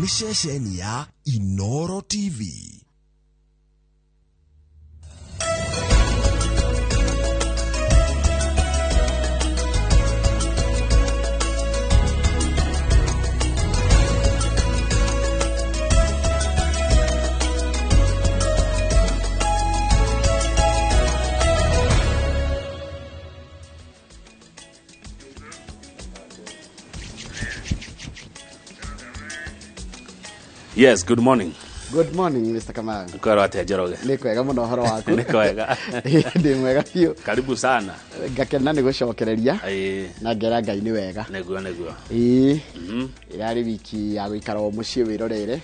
ni ceceni ya Inooro TV. Yes, good morning. Good morning, Mr. Kamau. Kwaro ate Njoroge. Niko wega muno horo waku. Niko wega. Ndi mwega biũ. Karibu sana. Ngakena nĩ gũcokereria. Na ngera Ngai nĩ wega. Neguo. Yarĩ wiki ya gũikara o mũciĩ wĩrorere.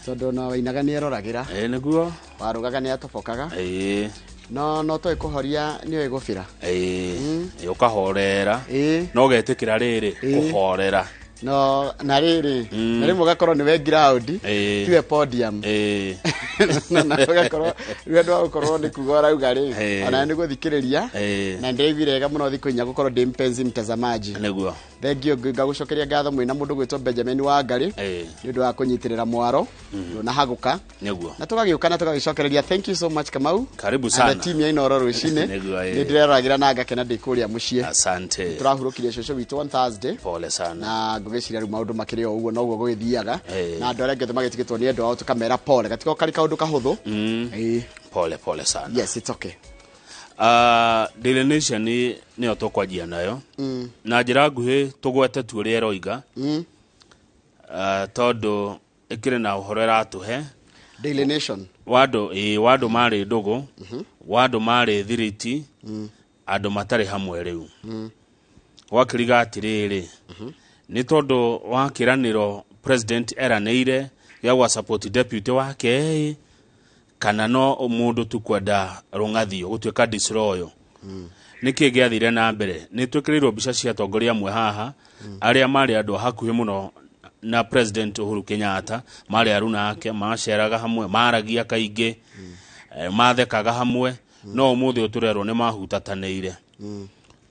Tondũ no wainaga nĩ eroragĩra. Neguo. Warugaga nĩ atobokaga. No tũĩ kũhoria nĩ gũbira. Ũkahorera. No getĩkĩra rĩrĩ kũhorera. No na rĩrĩ na rĩmwe gakorwo nĩ we ground tiwe podium na gakorwo rĩndũ wa gũkorwo nĩ kuga arauga rĩ ona nĩ gũthikĩrĩria na ndĩraiguire wega mũno thikũ inya gũkorwo ndĩ mpenzi mtazamaji. Nĩguo thengio ngagũcokeria ngatho mwĩna mũndũ gwĩtwo Benjamin wa Ngari nĩ ũndũ wa kũnyitĩrĩra mwaro na hagũka nĩguo na tũgagĩũka na tũgagĩcokereria. Thank you so much Kamau. Karibu sana. Na team ya Inooro rũcinĩ nĩ ndĩreroragĩra na ngakena ndĩ kũrĩa mũciĩ. Asante. Tũrahurũkirie cũcũ witũ on Thursday. Pole sana. Na ngũgĩciria rĩu maũndũ makĩrĩ o ũguo noguo gũgĩthiaga na andũ arĩa angĩ magĩtigĩtwo nĩ andũ ao tũkamera pole gatika kari kaũndũ kahũthũ. Pole sana. Yes, it's okay. Daily Nation nĩyo tũkwanjia nayo na njĩra nguhĩ tũgwete tu ũrĩa eroiga tondũ ĩkĩrĩ na ũhoro ĩratũhe. Daily Nation wandũ marĩ ndũgũ wandũ marĩ thiriti andũ matarĩ hamwe rĩu gwakĩriga atĩrĩrĩ nĩ tondũ wa kĩranĩro president eranĩire gĩa gwa support deputy wake kana no mũndũ tu kwenda rũng'athio gũtuĩka disloyal nĩkĩ gĩathire na mbere. Nĩ twĩkĩrĩirwo mbica cia atongoria amwe haha arĩa marĩ andũ hakuhĩ mũno na president Uhuru Kenyatta, marĩ aruna ake, maceraga hamwe, maragia kaingĩ, mathekaga hamwe, no ũmũthĩ ũtũrerwo nĩ mahutatanĩire.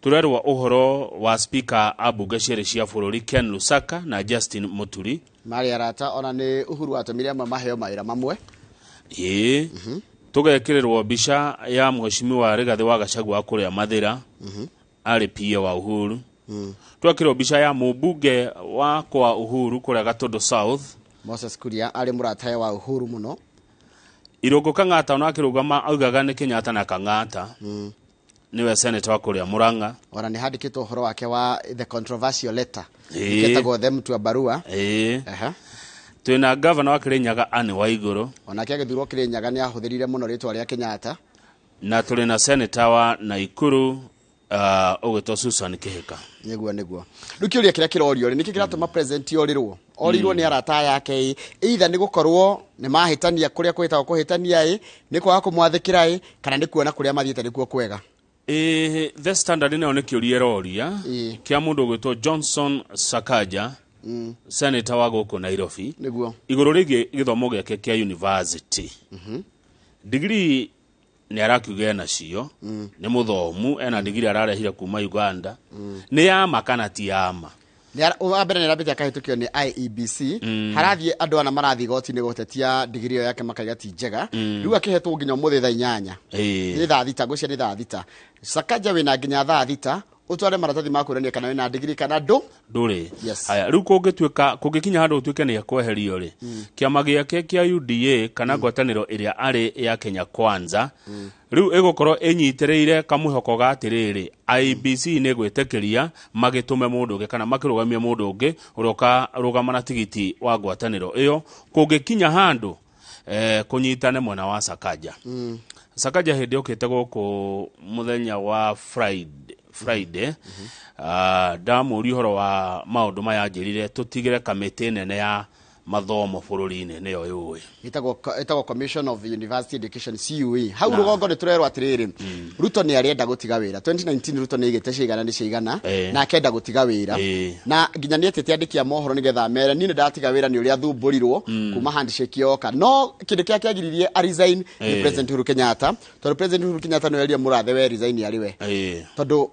Turerwa ũhoro wa speaker abunge cierĩ cia bũrũri Ken Lusaka na Justin Muturi mari arata ona nĩ Uhuru atumire amwe maheo mawĩra mamwe. Tũgekĩrĩrwo mbica ya mheshimiwa Rigathi wa Gachagua kũrĩa Mathĩra arĩ PA wa Uhuru. Twekĩrwo mbica ya mũmbunge wa kwa Uhuru kũrĩa Gatũndũ South Moses Kuria arĩ mũratae wa Uhuru mũno. Irũngũ Kang'ata ona akĩrũgama augaga nĩ Kenyatta na Kang'ata niwe senator wa kũrĩa Murang'a. Ona nĩ handĩkĩtwo ũhoro wake wa the controversial letter getagwo them to a barua. Twĩna governor wa Kirinyaga Anne Waigũrũ ona kĩagĩthurwo Kirinyaga nĩ ahũthĩrire mũno rĩtwa rĩa Kenyatta. Na tũrĩ na senator wa Naikuru ũgĩtwo Susan Kĩhĩka. Nĩguo rĩu kĩũria kĩrĩa kĩrorio nĩ kĩĩ kĩratũma president orirwo nĩ arata yake either nĩ gũkorwo nĩ mahĩtania kũrĩa kwĩtagwo kũhĩtania nĩ kwaga kũmwathĩkĩra kana nĩ kuona kũrĩa mathiĩte nĩkuo kwega. The Standard nĩyo nĩ kĩũria ĩroria kĩa mũndũ ũgĩtwo Johnson Sakaja senator wa gũkũ Nairobi igũrũ rĩgiĩ gĩthomo gĩake kĩa university. Degree nĩ arakiuga nacio nĩ mũthomu ena degree ararehire kuma Uganda nĩ yama kana ti yama. Wa mbere nĩ arambĩte akahĩtũkio nĩ IEBC harathiĩ andũ ana marathiĩ goti-inĩ gũtetia degree ĩyo yake makaiga ti njega. Rĩu akĩhetwo nginya ũmũthĩ thaa 8 nĩ thaa thita ngũcia nĩ thaa thita. Sakaja wĩna nginya thaa thita utware maratathi makwĩrania kana wĩna degree kana ndũrĩ. Haya rĩu kũngĩkinya handũ ũtuĩke nĩ ekweherio rĩ kĩama gĩake kĩa UDA kana ngwatanĩro ĩrĩa arĩ ya Kenya Kwanza rĩu ĩgũkorwo ĩnyitĩrĩire kamũhoko ga atĩrĩrĩ IEBC nĩ gwĩtĩkĩria magĩtũme mũndũ ũngĩ kana makĩrũgamia mũndũ ũngĩ ũrĩa ũrũgama na tigiti wa ngwatanĩro ĩyo kũngĩkinya handũ kũnyitane mwena wa Sakaja. Sakaja hĩndĩ okĩte gũkũ mũthenya wa Friday ndamũria ũhoro wa maũndũ maya njĩrire tũtigĩre kamĩtĩ nene ya mathomo bũrũri-inĩ nĩyo yũĩ ĩtagwo Commission of University Education CUE. Hau rũgongo nĩ tũrerwo atĩrĩrĩ Ruto nĩ arenda gũtiga wĩra 2019 Ruto nĩ igĩte ciigana na akenda gũtiga wĩra na nginya nĩ etete andĩki a mohoro nĩgetha mere niĩ ndatiga wĩra nĩ ũrĩa thumbũrirwo kuma handshake yoka no kĩndũ kĩrĩa kĩagiririe a resign ni President Uhuru Kenyatta tondũ President Uhuru Kenyatta nĩ eria mũrathe we resign arĩ we tondũ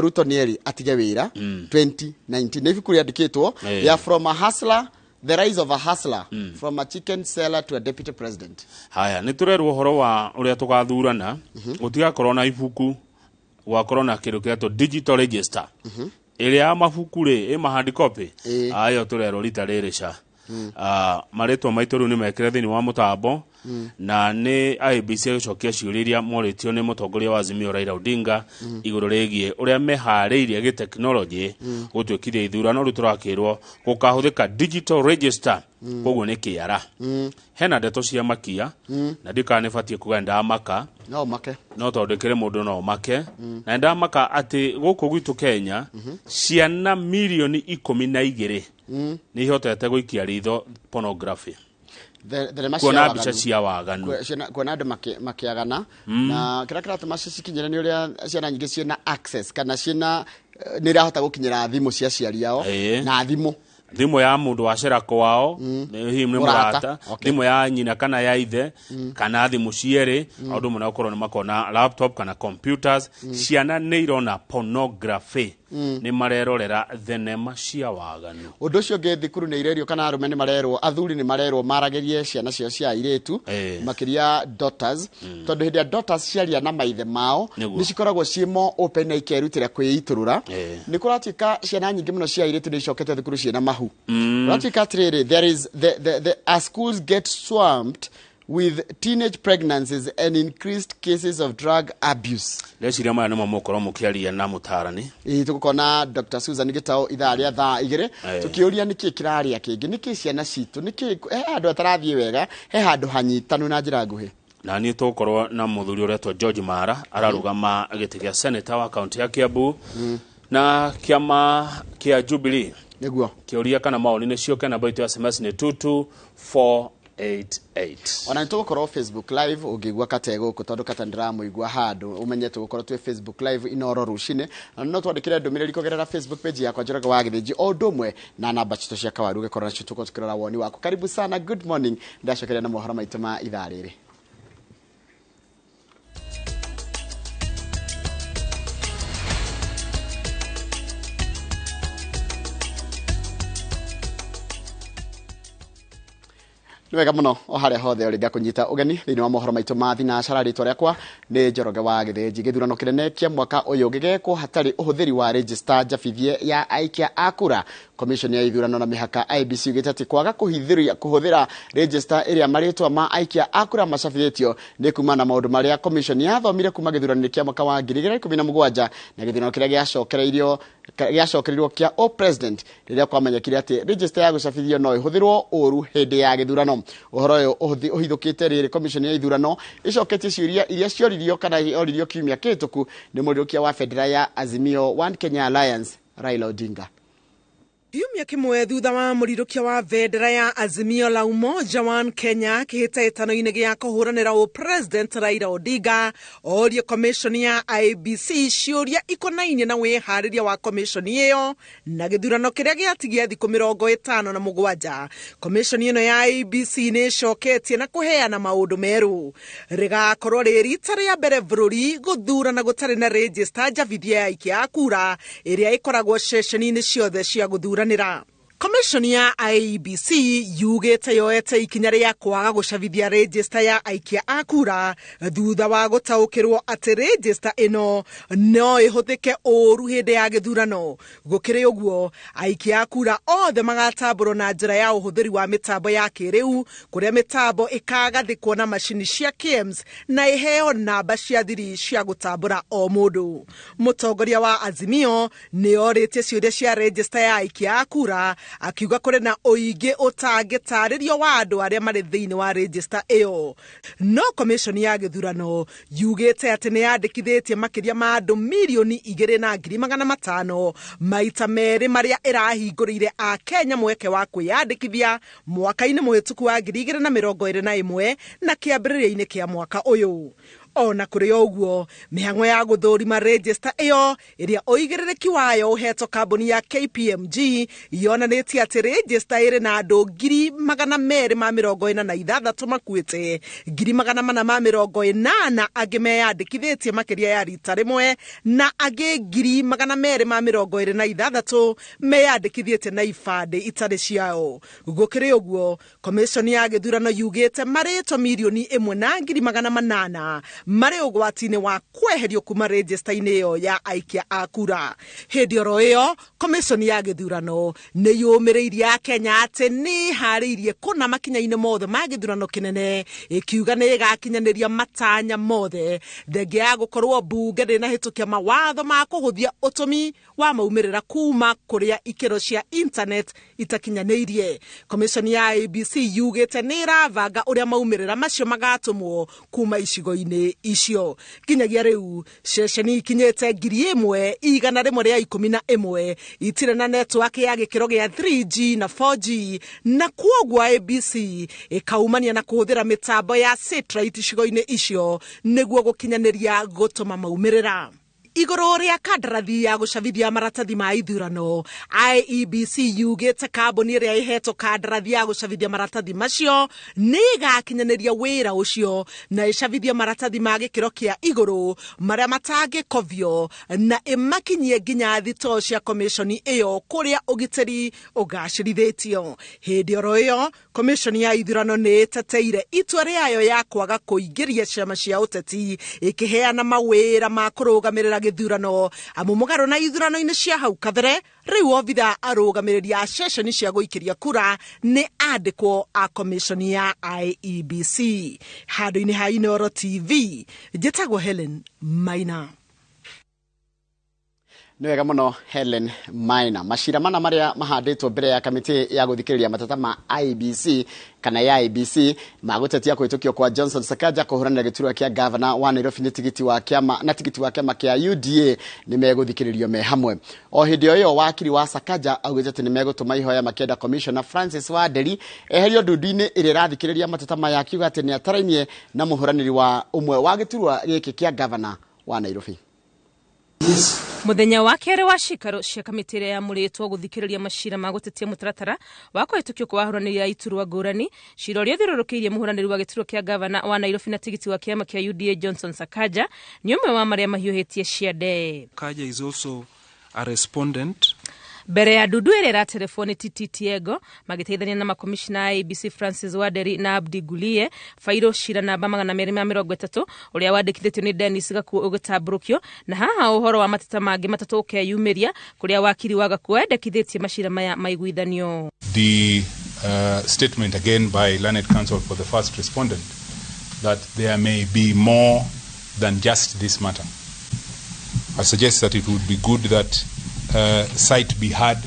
Ruto nĩ eri atige wĩra 2019 nĩ ibuku rĩandĩkĩtwo ya from a hustler the rise of a hustler from a chicken seller to a deputy president. Haya ni turerwo horo wa uria tugathurana gutigakorwo na ibuku gwakorwo na kindu kiato digital register iria mabuku ri hard copy ayo turerwo rita ririsha maretwa maitu riu ni mekire thini wa mutambo na ni IBC gucokia ciuriria moritio ni mutongoria wa Azimio Raila Odinga iguru rigie uria mehariirie gi technology gutwikithia ithurano ru turakirwo gukahuthika digital register koguo ni kiara hena ndeto cia makia na ndikanibatie kugenda maka no tondekere mundu no make na ndamaka ati guku gwitu Kenya ciana milioni 12 ni hotete guikia ritho pornography kuona mbica cia waganu kuona andu makiagana na kira kiratuma cikinyira ni uria ciana nyingi ciena access kana ciena ni rahota gukinyira thimu cia ciari yao na thimu ya mundu wacera kwao ni murata thimu ya nyina kana ya ithe kana thimu ciere andu muna ukorwo ni makona laptop kana computers ciana ni irona pornography ni marerorera thenema cia waganu undu ucio nge thikuru ni irerio kana arume ni marerwo athuri ni marerwo maragerie ciana cio cia iretu makiria daughters tondu hindia daughters ciaria na maithe mao ni cikoragwo ciimo open na ikerutira kwiiturura ni kuratika ciana nyingi muno cia iretu ni cokete thikuru ciana mahu kuratika atiriri there is the schools get swamped with teenage pregnancies and increased cases of drug abuse. Leciria maya nimo mukoro mukiaria na mutarani. Tukona Dr. Susan Gitao itharia tha igire tukiuria niki kiraria kingi niki ciana citu niki andu atarathie wega he handu hanyitanu na njira nguhi. Na ni tukorwo na muthuri uretwa George Mara ararugama giti kia senator wa county ya Kiambu na kiama kia Jubilee. Neguo kiuria kana maoni ni cio kana baito ya SMS ni 22488. Ona nitugukorwo Facebook live ugigwa katego kutondu katandira muigwa handu umenye tugukorwo twi Facebook live Inooro rucine no twandikire ndumiriri kugerera Facebook page yakwa Njoroge wa Githiji o ndumwe na namba citu cia kawaru ugikorwo nacio tukirora woni wako. Karibu sana, good morning, ndacokeria na mohoro maitu ma ithaa riri. Niwega muno o hare hothe uri gakunyita ugeni thini wa mohoro maitu ma thinacara ritwa riakwa ni Njoroge wa Githiji. Githurano kinene kia mwaka uyu gigekwo hatari uhuthiri wa register jabithie ya aikia akura. Commission ya ithurano na mihaka IBC ugitati kwaga kuhuthira register iria maritwa ma aikia akura macabithitio ni kuma na maundu maria commission yathomire kuma githurano kia mwaka wa 2017 na githurano kiria giacokerirwo kia o president riria kwamenyekire ati register ya gucabithio no ihuthirwo uru hindi ya githurano. Uhoro uyu uhithukite riri commission ya ithurano icoketie ciuria iria cioririo kana oririo kiumia kituku ni murirukia wa federal ya Azimio One Kenya Alliance Raila Odinga. Kiumia kimwe thutha wa murirukia wa vendera ya Azimio la Umoja One Kenya kihitaitano-ini gia kuhuranira o president Raila Odinga orie commission ya IBC ciuria ikonainie na wihariria wa commission iyo na githurano kiria giatigia thiku 57. Commission ino ya IBC ni coketie na kuheana maundu meru rigakorwo rita ria mbere bururi guthurana gutari na register jabithie ya aikia akura iria ikoragwo ceceni-ini ciothe cia guthura. Commission ya IBC yugete yoete ikinya ria kwaga gucabithia register ya aikia akura thutha wa gutaukirwo ati register ino no ihuthike uru hindi ya githurano. Gukiri uguo aikia akura othe magatambũrwo na njira ya uhuthiri wa mitambo ya kiriu kuria mitambo ikagathikwo na mashini cia KEMS na iheo namba cia thiri cia gutambũra o mundu. Mutongoria wa Azimio ni oritie ciuria cia register ya aikia akura akiuga kuri na oige utangitaririo wa andu aria mari thiini wa register iyo. No commission ya githurano yugite ati ni yandikithitie makiria ma andu milioni 2,500 maita meri maria irahingurire a Kenya mweke wa kwiyandikithia mwaka-ini muhituku wa 2021 na kiambiriria-ini kia mwaka uyu. Ona kuri oguo mihango ya guthurima register iyo iria oigiririki wayo uheto kambuni ya KPMG yonanitie ati register iri na andu 246 makuite 480 angi meyandikithitie makiria ya rita rimwe na angi 226 meyandikithitie na ibande itari ciao. Gukiri uguo commission ya githurano yugite marito milioni 1,800 mari ugwati-ini wa kweherio kuma register-ini iyo ya aikia a kura. Hindi oro iyo commission ya githurano ni yumiriirie Kenya ati ni hariirie kuna makinya-ini mothe ma githurano kinene ikiuga ni igakinyaniria matanya mothe thengia ya gukorwo bunge rina hitukia mawatho ma kuhuthia utumi wa maumirira kuma kuria ikiro cia internet itakinyanirie. Commission ya ABC yugite ni iravanga uria maumirira macio magatumwo kuma icigo-ini icio. Kinyagia riu ceceni ikinyete 1,111 itire na network ya gikiro gia 3G na 4G na kuogwa ABC ikaumania na kuhuthira mitambo ya satellite icigo-ini icio niguo gukinyaniria gutuma maumirira. Igoro ria kandarathi ya gucabithia maratathi ma ithurano IEBC yugite kambuni ria iheto kandarathi ya gucabithia maratathi macio ni igakinyaniria wira ucio na icabithia maratathi ma gikiro kia iguru maria matangikovio na imakinyie nginya thito cia commission iyo kuria ugitiri ugacirithitio. Hindi oro iyo commission ya ithurano ni iteteire itua riayo ya kwaga kuingiria ciama cia uteti ikiheana mawira ma kurugamirira githurano amu mugaro na ithurano-ini cia hau kabere riu obitha arugamiria ceceni cia guikiria kura ni andikwo a commission ya IEBC. Handu-ini ha Inooro TV njitagwo Helen Maina. Ni wega muno Helen Maina. Mashira mana maria mahanditwo mbere ya kamiti ya guthikiriria matata ma IEBC kana ya IEBC magutetia kuitukio kwa Johnson Sakaja kuhuranira giturwa kia governor wa Nairobi ni tigiti wa kiama kia UDA ni meguthikiririo me hamwe. O hindi yo wakiri wa Sakaja augite ni megutuma ihoya makenda commissioner Francis Waderi eherio ndundu-ini iri rathikiriria matata ma yakiuga ati ni atarainie na muhuraniri wa umwe wa giturwa giki kia governor wa Nairobi. Muthenya wa kere wa shikaro cia kamiti ya muritwo guthikiriria mashira ma gutetia mutaratara wa kuhitukio kwa wahuraniri ya iturwa ngurani cira ria thirurukiirie muhuraniri wa gituro kia governor wa Nairobi na tigiti wa kiama kia UDA Johnson Sakaja ni umwe wa maria mahiuhitie ciande. Sakaja is also a respondent. Bere ya dudu ere telefoni Tiego magiteithania na makomishina IEBC Francis Waderi na Abdi Gulie fairo shira na bamaga na 230 uria wandikithitio ni Dennis Gakuo ugitamburukio na haha uhoro wa matata magi matatu ukeyumiria kuria wakiri wa Gakuo endekithitie mashira maya maiguithanio. The statement again by Learned Counsel for the first respondent that there may be more than just this matter. I suggest that it would be good that sight be had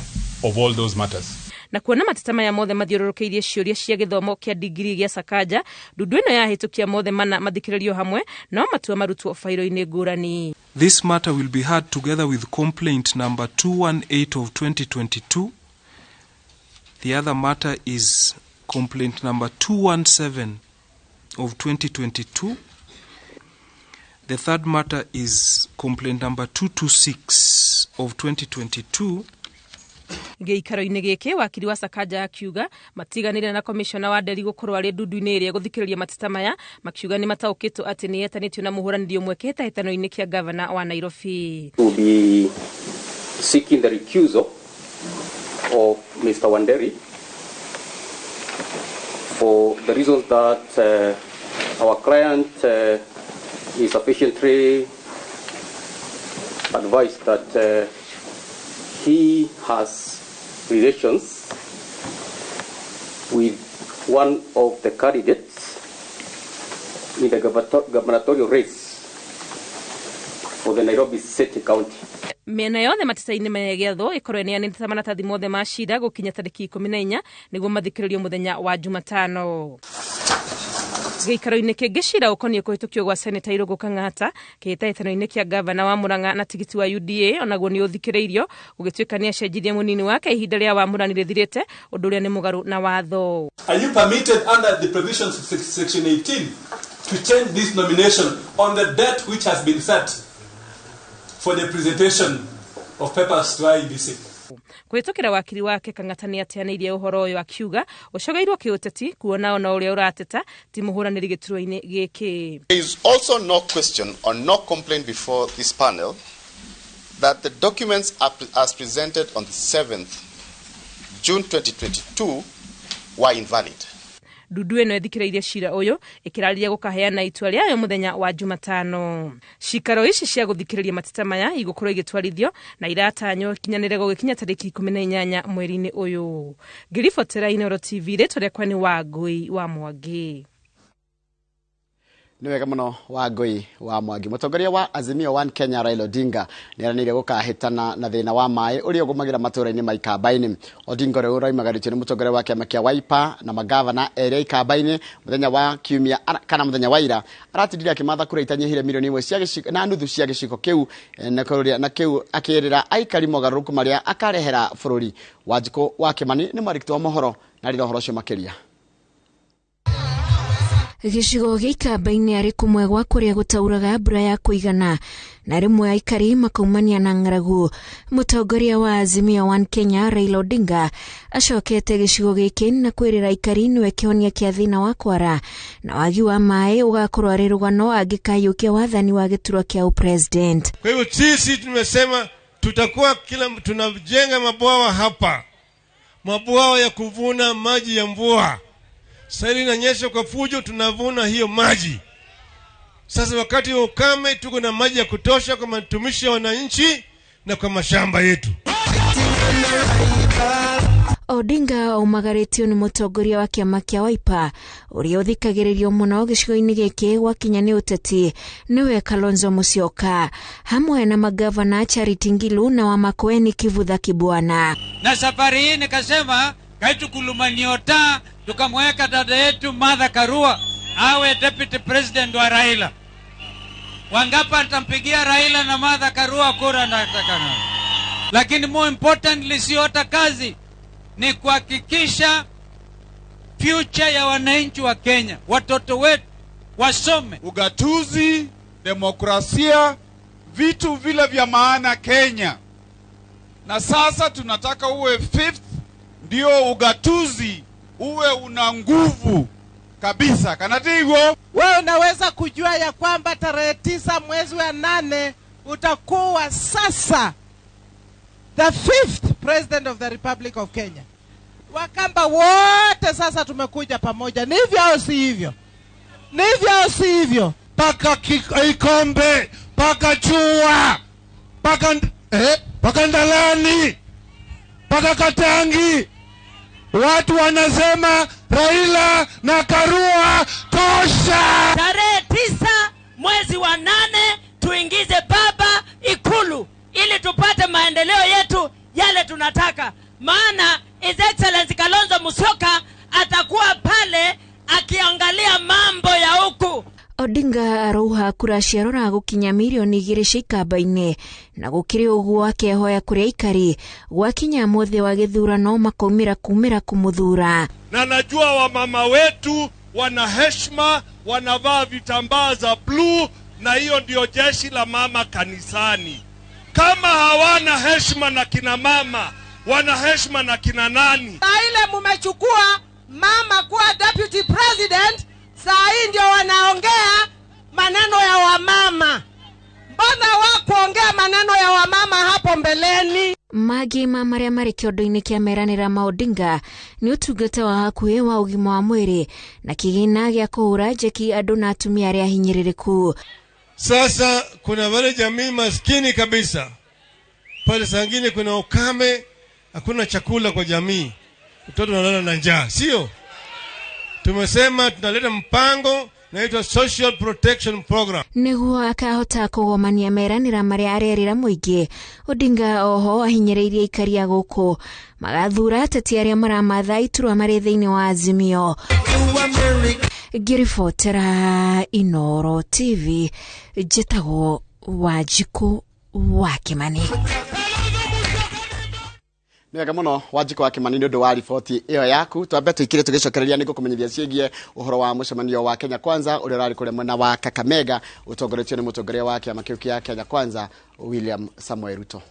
of all those matters. Na kuona matatama ya mothe mathiururukiirie ciuria cia githomo kia digiri gia Sakaja ndudu ino ya hitukia mothe mana mathikiririo hamwe no matua marutwo fairo-ini ngurani. This matter will be heard together with complaint number 218 of 2022. The other matter is complaint number 217 of 2022. The third matter is complaint number 226 of 2022. Geikaro-ini giki wakiri wa Sakaja akiuga matiganire na commissioner wa Deri gukorwo ari ndundu-ini iria guthikiriria matata maya makiuga ni mataukitwo ati ni yetanitio na muhuraniri umwe kita hitano-ini kia governor wa Nairobi. To be seeking the recusal of Mr. Wanderi for the reasons that our client is sufficiently advised that he has relations with one of the candidates in the gubernatorial race for the Nairobi City County. Mena yothe matita-ini megetho ikorwo neanite maratathi mothe ma cira gukinya tariki 14 niguo mathikiririo muthenya wa Jumatano. Geikaro-ini kingi cira ukonie kuhitukio gwa Senator Irungu Kang'ata kihitahitano-ini kia governor wa Murang'a na tigiti wa UDA onaguo ni uthikiriirio gugituika ni acenjirie munini wake ihinda ria wamuranire thirite undu uria ni mugaru na watho. Are you permitted under the provisions of section 18 to change this nomination on the date which has been set for the presentation of papers to IEBC. Kwitokera wakiri wake Kangatani ateanirie uhoro uyu akiuga ucogairwo kiuteti kuona ona uria urateta ti muhuraniri gituroini giki. There is also no question or no complaint before this panel that the documents as presented on the 7th June 2022 were invalid. Dudu eno ethikiriirie cira uyu ikirariria gukaheana itua riayo muthenya wa Jumatano. Cikaro ici cia guthikiriria mateta maya igukorwo igitwarithio na iratanyo kinyanire gugikinya tariki 18 mweri-ini uyu. Ngiribotera Inooro TV ritwa riakwa ni Wangui wa Mwangi. Ni wega muno Wangui wa Mwangi. Mutongoria wa Azimio One Kenya Raila Odinga niaranire gukahitana na thina wa mai uri ugumagira matura-ini ma Ikamba-ini. Odinga uri uraimagaritio ni mutongoria wa kiama kia Wiper na magavana eri Ikamba-ini muthenya wa kiumia kana muthenya wa ira aratindire akimatha kura itanyihire milioni 1 cia giciko na nuthu cia giciko kiu na kiu akirira aikari mogaruku maria akarehera bururi. Wanjiko wa Kimani ni marikito wa mohoro na riro horo cio makiria. Gicigo gia Ikamba-ini ari kumwe gwa kuria gutauraga mbura ya kuigana na rimwe aikari makaumania na ng'aragu. Mutongoria wa Azimio One Kenya Raila Odinga acokete gicigo giki na kwirira aikari niwe kihonia kia thina wa kwara na wagi wa mai ugakorwo ari rugano angikayukia wathani wa gituro kia president. Kwa hivyo sisi tumesema tutakuwa tunajenga mabwawa hapa, mabwawa ya kuvuna maji ya mvua. Sasa inanyesha kwa fujo, tunavuna hiyo maji. Sasa wakati wa ukame tuko na maji ya kutosha kwa matumishi ya wananchi na kwa mashamba yetu. Odinga umagaritio ni mutongoria wa kiama kia Wiper uria uthikagiririo muno gicigo-ini giki gwakinya ni uteti niwe Kalonzo Musyoka hamwe na magavana Charity Ngilu na wa Makueni Kivutha Kibwana. Na safari hii nikasema kaitukulumaniyota tukamweka dada yetu Martha Karua awe deputy president wa Raila. Wangapa nitampigia Raila na Martha Karua kura natakana. Lakini more importantly siota kazi ni kuhakikisha future ya wananchi wa Kenya. Watoto wetu wasome. Ugatuzi, demokrasia, vitu vile vya maana Kenya. Na sasa tunataka uwe 5th ndio ugatuzi uwe una nguvu kabisa. Kanatigo wewe unaweza kujua ya kwamba tarehe 9 mwezi wa 8 utakuwa sasa the 5th president of the Republic of Kenya. Wakamba wote sasa tumekuja pamoja. Ni hivyo au si hivyo? Ni hivyo au si hivyo? Paka Ikombe, paka Chua, paka Ndalani, paka Katangi. Watu wanasema Raila na Karua tosha. Tarehe 9 mwezi wa 8 tuingize baba Ikulu ili tupate maendeleo yetu yale tunataka. Maana His Excellency Kalonzo Musyoka atakuwa pale akiangalia mambo ya huku. Odinga arouha kura ciarora gukinya milioni 2 cia Ikamba-ini na gukiri uguo akehoya kuria ikari gwakinya muthe wa githurano makoimira kumira kumuthura. Na najua wamama wetu wana heshima, wanavaa vitambaa za blue na hiyo ndio jeshi la mama kanisani. Kama hawana heshima na kina mama, wana heshima na kina nani? Na ile mumechukua mama kuwa deputy president, saa hii ndio wanaongea maneno ya wamama. Mbona wakuongea maneno ya wamama hapo mbeleni? Magi maria mari kiondo-ini kia meranira ma Odinga ni utungata wa hakuhi wa ugima wa mwiri na kigina gia kuhura njeki andu na atumia aria hinyiririku. Sasa kuna wale jamii maskini kabisa. Pale sangine kuna ukame, hakuna chakula kwa jamii. Watoto wanalala na njaa, sio? Tumesema tunaleta mpango naitwa Social Protection Program. Niguo akahota kugomania meranira maria arerira muingi. Odinga oho ahinyiriirie ikari ya guku magathura ateti aria maramatha iturwa mari thiini wa Azimio. Ngiribotera Inooro TV njitagwo Wanjiko wa Kimani. wega muno Wanjiko wa Kimani nĩ ũndũ wa riboti ĩyo yaku. Twambe tũikire tũgĩcokereria nĩguo kũmenyithia ciĩgiĩ ũhoro wa mũcemanio wa Kenya Kwanza ũrĩa ũrarĩ kũrĩa mwena wa Kakamega ũtongoretio nĩ mũtongoria wa kĩama kĩu kĩa Kenya Kwanza William Samoei Ruto.